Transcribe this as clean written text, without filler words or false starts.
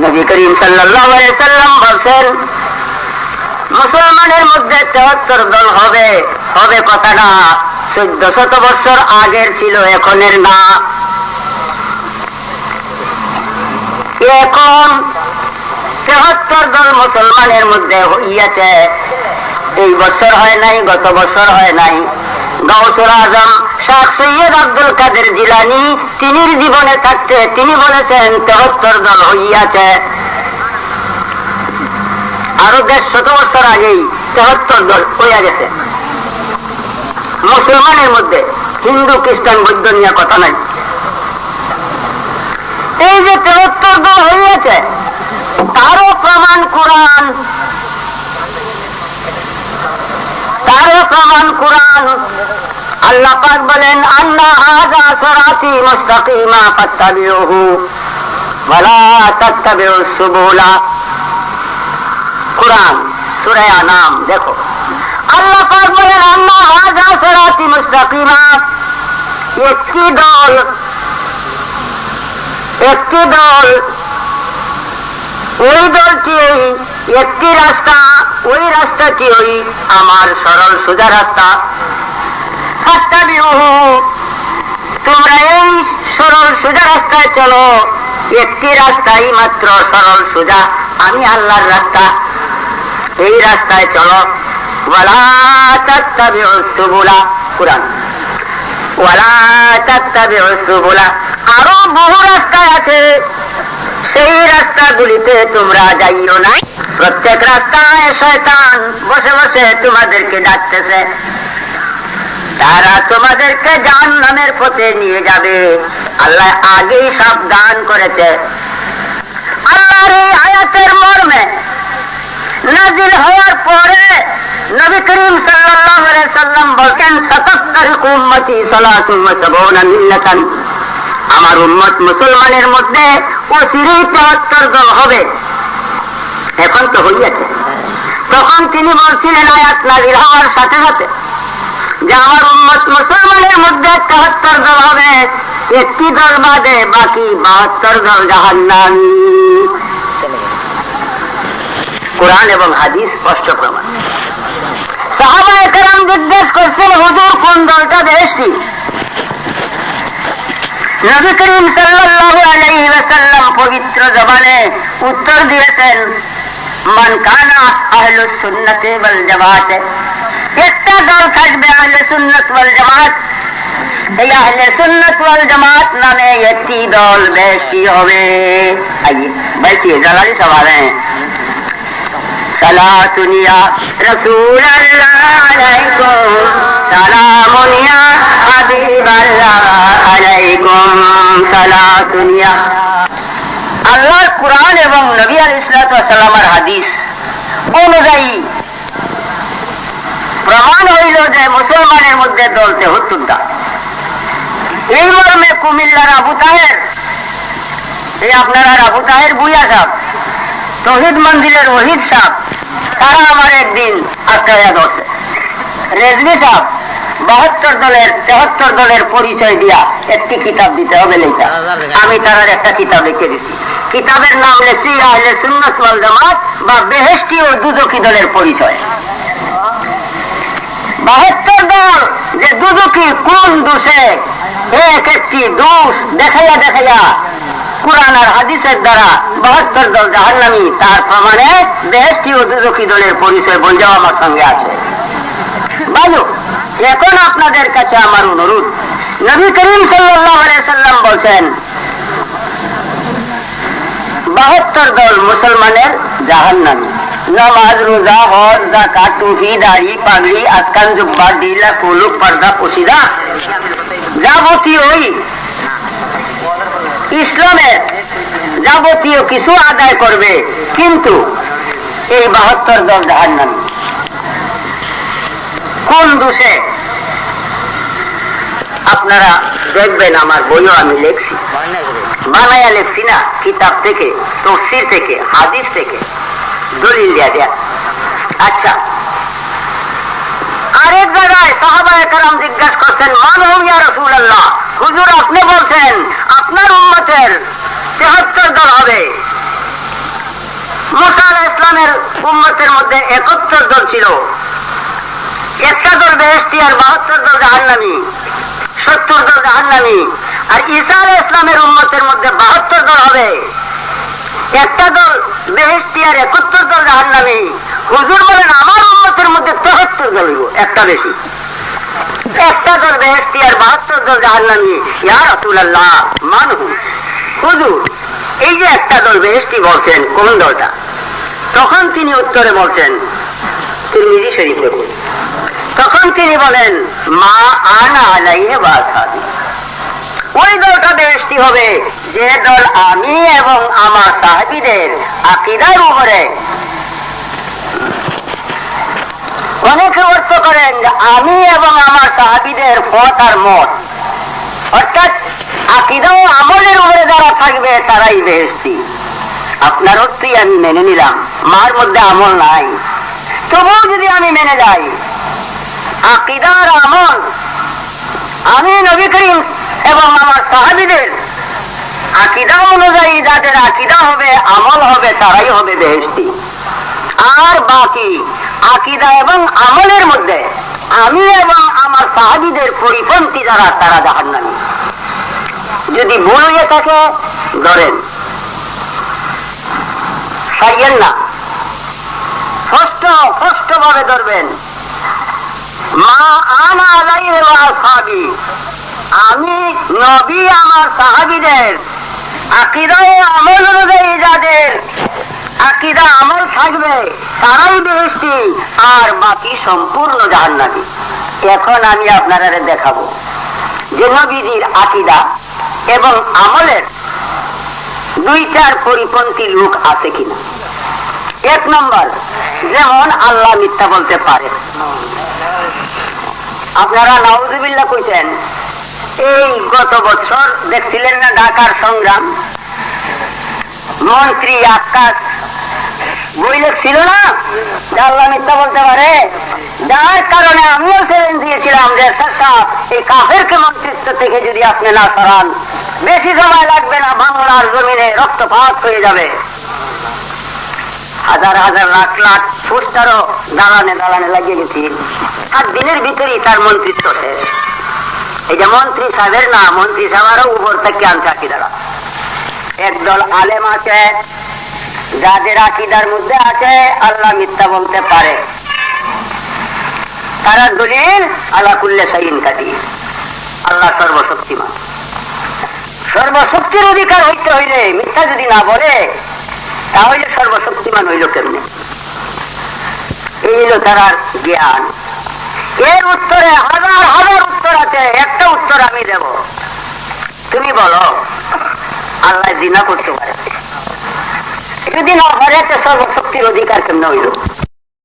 নবী করিম সাল্লাল্লাহু আলাইহি সাল্লাম বলেন মুসলমানের মধ্যে ৭৩ দল হবে। হবে কথাটা ১৪০০ বছর আগের ছিল, এখনের না। এখন ৭৩ দল মুসলমানের মধ্যে হইয়াছে। এই বছর হয় নাই, গত বছর হয় নাই। গাউসুল আজম শাহ সৈয়দ আব্দুল কাদের জিলানী তিনির জীবনে থাকতে তিনি বলেছেন ৭৩ দল হইয়াছে। আরো ১৫০ বছর আগেই ৭৩ দল হইয়া গেছে মুসলমানের মধ্যে। হিন্দু খ্রিস্টান বৌদ্ধ নিয়ে কথা নাই। এই যে ৭৩ দল হইয়াছে তারও প্রমাণ কোরআন, তারও প্রমাণ কোরআন। আল্লাহ পাক বলেন আন্না হাযা সিরাতি মুস্তাকিমা ফাত্তাবিউহু ওয়া লা তাত্তাবিউস সুবুলা। কোরআন সূরা আনাম দেখো, আল্লাহ পাক বলেন আন্না হাযা সিরাতি মুস্তাকিমা। একটি দল ওই দলটি একটি রাস্তা, ওই রাস্তাটি ওই আমার সরল সোজা রাস্তা। তোমরা এই সরল সোজা রাস্তায় চলো। একটি রাস্তাই মাত্র সরল সোজা, আমি আল্লাহর রাস্তা, এই রাস্তায় চলো। ওয়ালা তাত্তাবিউস সুবুলা, কুরআন ওয়ালা তাত্তাবিউস সুবুলা। আরো বহু রাস্তা আছে, সেই রাস্তাগুলিতে তোমরা যাইও না। প্রত্যেক রাস্তায় শয়তান বসে বসে তোমাদেরকে ডাকতেছে, তারা তোমাদেরকে জাহান্নামের পথে নিয়ে যাবে। আল্লাহ আগেই সাবধান করেছে। আল্লাহর এই আয়াতের মর্মে নাযিল হওয়ার পরে নবী করিম সাল্লাল্লাহু আলাইহি সাল্লাম বলেন সাতাফতারিকু উম্মতি সালাসুন ওয়া সাবউনা মিল্লাতান। আমার উম্মত মুসলমানের মধ্যে অচিরেই ৭৩ দল হবে। এখন তো হইয়াছে। তখন তিনি বলছিলেন আয়াত নাযিল হওয়ার সাথে সাথে যে আমার উম্মত মুসলমানের মধ্যে ৭৩ দল হবে, একটি দল বাদে বাকি ৭২ দল জাহান্নামী। কোরআন এবং হাদিস স্পষ্ট প্রমাণ। সাহাবায়ে কেরাম জিজ্ঞেস করছেন হুজুর কোন দলটা বেশি? নবী করিম সাল্লাল্লাহু আলাইহি ওয়াসাল্লাম পবিত্র জবানে উত্তর দিয়েছেন মান কানা আহলুস সুন্নাতি ওয়াল জামাত। একটা দল থাকবে আহলে সুন্নাত ওয়াল জামাত। এই আহলে সুন্নাত ওয়াল জামাত নামে একটি দল বেশি হবে। आइए बैठिए, जलाली सवाल है। सलातुन या रसूल अल्लाह अलैकुम, सलामुन या हबीब अल्लाह अलैकुम, सलातुन या। আল্লাহর কোরআন এবং নবী আলাইহিস সালামের হাদিস অনুযায়ী প্রমাণ হইল যে মুসলমানের মধ্যে দল ৭৩টা। এই মর্মে কুমিল্লার আবু তাহের, এই আপনারা আবু তাহের বুইয়া সাহেব, তৌহিদ মন্দিরের ওহিদ সাহেব, তারা আমার একদিন আশ্রয় করছে। রেজভি সাহেব ৭৩ দলের পরিচয় দিয়া একটি কিতাব দিতে হবে লেখা। আমি তার একটা কিতাব লিখে দিছি। কিতাবের নাম লেখছি আহলে সুন্নাত ওয়াল জামাত বা বেহেশতি ও দুজকি দলের পরিচয়। ৭২ দল যে দুজকি কোন দোষে, এক একটি দোষ দেখাইয়া দেখাইয়া কুরআন আর হাদিসের দ্বারা ৭২ দল জাহান্নামী, তার প্রমাণে বেহেশতি ও দুজকি দলের পরিচয় বললেও আমার সঙ্গে আছে। ভালো, এখন আপনাদের কাছে আমার অনুরোধ, নবী করিম সাল্লাল্লাহু আলাইহি সাল্লাম বলছেন ৭২ দল মুসলমানের জাহান্নামী। নামাজ, রোজা, হজ, যাকাত, টুপি, দাড়ি, পাগড়ি, আসকান, জুব্বা, ডিলা, কুলুক, পর্দা, পশিদা যাবতীয় ইসলামের যাবতীয় কিছু আদায় করবে, কিন্তু এই ৭২ দল জাহান্নামী। কোন দোষে? আপনারা দেখবেন আমার বইও আমি লেখছি, বানাইয়া লেখছি না, কিতাব থেকে, তাফসীর থেকে, হাদিস থেকে দলিল দেয়া দেয়া। আচ্ছা, আরেক জায়গায় সাহাবায়ে কেরাম জিজ্ঞাসা করছেন মান হুম ইয়া রাসূলুল্লাহ, হুজুর আপনি বলছেন আপনার উম্মতের ৭৩ দল হবে, মুসা আলাইহিস সালামের উম্মতের মধ্যে 71 দল ছিল, একটা দল বেহেশতি আর 72 দল জাহান্নামী, 70 দল জাহান্নামী। আর ঈসা আলাইহিস সালামের উম্মতের মধ্যে 72 দল হবে, একটা দল বেহেশতি আর 71 দল জাহান্নামী। হুজুর বলেন আমার উম্মতের মধ্যে 73 দল হইব, একটা বেশি, একটা দল বেহেশতি আর 72 দল জাহান্নামী। ইয়া রাসূলুল্লাহ মানহু, হুজুর এই যে একটা দল বেহেশতি বলছেন, কোন দলটা? তখন তিনি উত্তরে বলছেন, তিরমিজি শরীফ দেখুন, তখন তিনি বলেন মা আনা আলাইহি ওয়া আসহাবি, ওই দলটা বেহেশতি হবে যে দল আমি এবং আমার সাহাবীদের আকীদার উপরে। অনেকে অর্থ করেন যে আমি এবং আমার সাহাবীদের পথ আর মত, অর্থাৎ আকীদা ও আমলের উপরে যারা থাকবে তারাই বেহেশতি। আপনার অর্থই আমি মেনে নিলাম, মার মধ্যে আমল নাই, তবুও যদি আমি মেনে যাই আকীদা আর আমল, আমি নবী করিম এবং আমার সাহাবীদের আকীদা অনুযায়ী যাদের আকীদা হবে আমল হবে তারাই হবে বেহেশতি। আর বাকি আকীদা এবং আমলের মধ্যে আমি এবং আমার সাহাবীদের পরিপন্থী যারা তারা জাহান্নামী। যদি ভুল হয়ে থাকে ধরেন, ছাড়িয়েন না, স্পষ্ট ভাবে ধরবেন। মা আনা আলাইহি ওয়া আসহাবি, আমি নবী আমার সাহাবীদের আকীদা ও আমল অনুযায়ী যাদের আকীদা আমল থাকবে তারাই বেহেশতি, আর বাকি সম্পূর্ণ জাহান্নামী। এখন আমি আপনারা দেখাবো যে নবীজির আকীদা এবং আমলের দুইটার পরিপন্থী লোক আছে কিনা। এক নম্বর, যেমন আল্লাহ মিথ্যা বলতে পারে। আপনারা নাউযুবিল্লাহ কইছেন, এই গত বছর দেখছিলেন না ঢাকার সংগ্রাম, মন্ত্রী আকাশ বই লেখছিল না যে আল্লাহ মিথ্যা বলতে পারে, যার কারণে আমিও চ্যালেঞ্জ দিয়েছিলাম যে সাহেব এই কাফেরকে মন্ত্রিত্ব থেকে যদি আপনি না সরান বেশি সময় লাগবে না, বাংলার জমিনে রক্তপাত হয়ে যাবে। হাজার হাজার লাখ লাখ পোস্টারও দালানে দালানে লাগিয়ে গেছি, 7 দিনের ভিতরেই তার মন্ত্রিত্ব শেষ। এই যে মন্ত্রী সাহেবের না, মন্ত্রী সাহেবেরও উপর থেকে আনছে আকীদারা। একদল আলেম আছে যাদের আকীদার মধ্যে আছে আল্লাহ মিথ্যা বলতে পারে, তারা দলিল আলা কুল্লি শাইইন কাদির, আল্লাহ সর্বশক্তিমান। সর্বশক্তির অধিকার হইতে হইলে মিথ্যা যদি না বলে তাহলে সর্বশক্তিমান হইল কেমনে? এই হইল তার জ্ঞান। এর উত্তরে হাজার হাজার উত্তর আছে, একটা উত্তর আমি দেব। তুমি বলো আল্লাহ জিনা করতে পারে, যদি না পারে সর্বশক্তির অধিকার কেমনে হইল?